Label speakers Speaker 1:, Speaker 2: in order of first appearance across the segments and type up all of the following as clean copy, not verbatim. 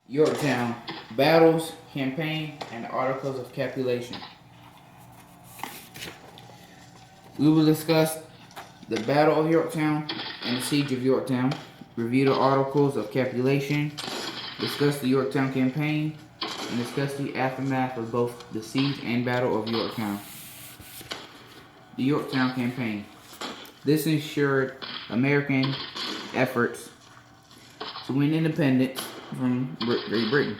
Speaker 1: Yorktown, battles, campaign, and articles of capitulation. We will discuss the Battle of Yorktown and the Siege of Yorktown, review the articles of capitulation, discuss the Yorktown campaign, and discuss the aftermath of both the siege and Battle of Yorktown. The Yorktown campaign. This ensured American efforts to win independence from Great Britain.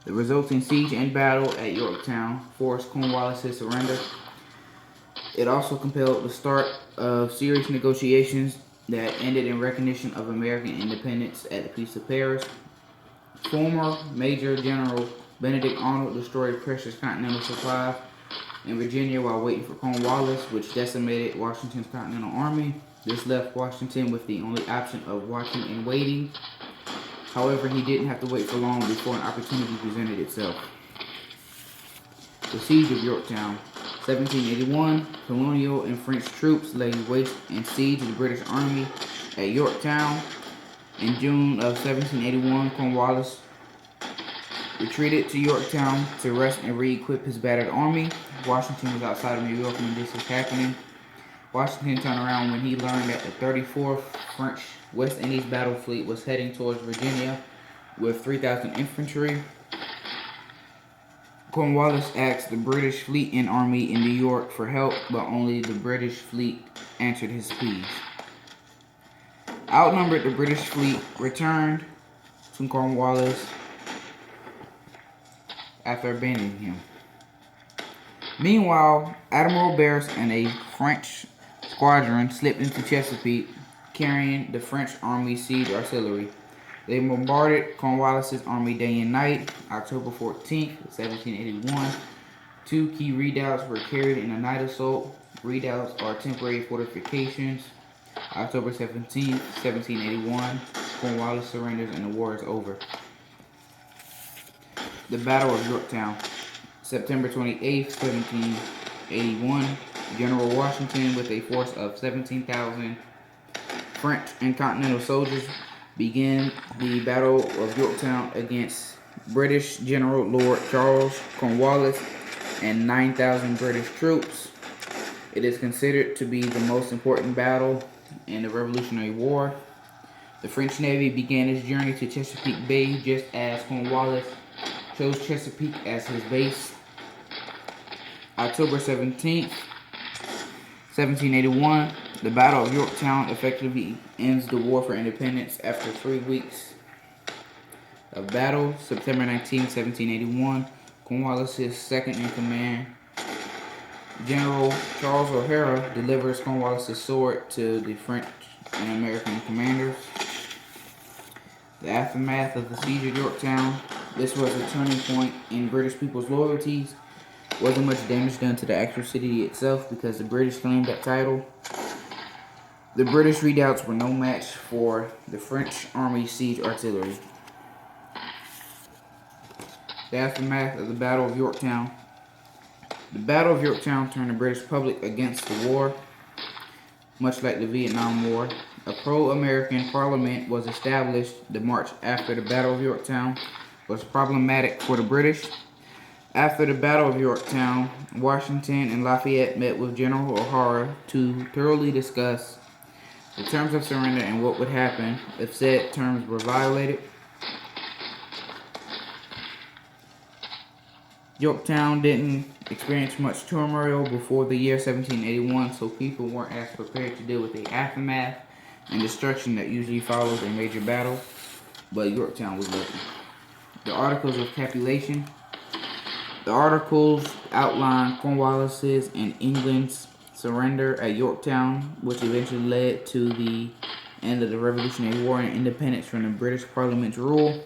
Speaker 1: The resulting siege and battle at Yorktown forced Cornwallis' surrender. It also compelled the start of serious negotiations that ended in recognition of American independence at the Peace of Paris. Former Major General Benedict Arnold destroyed precious continental supplies in Virginia while waiting for Cornwallis, which decimated Washington's Continental Army. This left Washington with the only option of watching and waiting. However, he didn't have to wait for long before an opportunity presented itself. The Siege of Yorktown. 1781, colonial and French troops laid waste and sieged the British Army at Yorktown. In June of 1781, Cornwallis retreated to Yorktown to rest and re-equip his battered army. Washington was outside of New York when this was happening. Washington turned around when he learned that the 34th French West Indies battle fleet was heading towards Virginia with 3,000 infantry. Cornwallis asked the British fleet and army in New York for help, but only the British fleet answered his pleas. Outnumbered, the British fleet returned to Cornwallis after abandoning him. Meanwhile, Admiral Barras and a French squadron slipped into Chesapeake, carrying the French army's siege artillery. They bombarded Cornwallis' army day and night. October 14th, 1781, two key redoubts were carried in a night assault. Redoubts are temporary fortifications. October 17th, 1781, Cornwallis surrenders and the war is over. The Battle of Yorktown. September 28th, 1781, General Washington, with a force of 17,000 French and Continental soldiers, began the Battle of Yorktown against British General Lord Charles Cornwallis and 9,000 British troops. It is considered to be the most important battle in the Revolutionary War. The French Navy began its journey to Chesapeake Bay just as Cornwallis chose Chesapeake as his base. October 17th, 1781, the Battle of Yorktown effectively ends the War for Independence after 3 weeks of battle. September 19th, 1781, Cornwallis' second in command, General Charles O'Hara, delivers Cornwallis' sword to the French and American commanders. The aftermath of the Siege of Yorktown. This was a turning point in British people's loyalties. Wasn't much damage done to the actual city itself because the British claimed that title. The British redoubts were no match for the French Army's siege artillery. The aftermath of the Battle of Yorktown. The Battle of Yorktown turned the British public against the war, much like the Vietnam War. A pro-American parliament was established. The march after the Battle of Yorktown was problematic for the British. After the Battle of Yorktown, Washington and Lafayette met with General O'Hara to thoroughly discuss the terms of surrender and what would happen if said terms were violated. Yorktown didn't experience much turmoil before the year 1781, so people weren't as prepared to deal with the aftermath and destruction that usually follows a major battle, but Yorktown was lucky. The Articles of Capitulation. The articles outlined Cornwallis' and England's surrender at Yorktown, which eventually led to the end of the Revolutionary War and independence from the British Parliament's rule.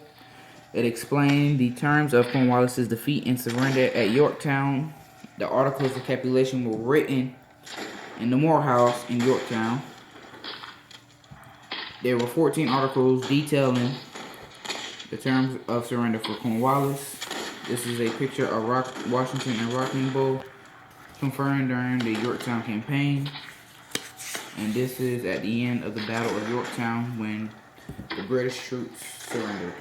Speaker 1: It explained the terms of Cornwallis' defeat and surrender at Yorktown. The Articles of Capitulation were written in the Moore House in Yorktown. There were 14 articles detailing the terms of surrender for Cornwallis. This is a picture of Washington and Rocking Bull conferring during the Yorktown campaign. And this is at the end of the Battle of Yorktown when the British troops surrendered.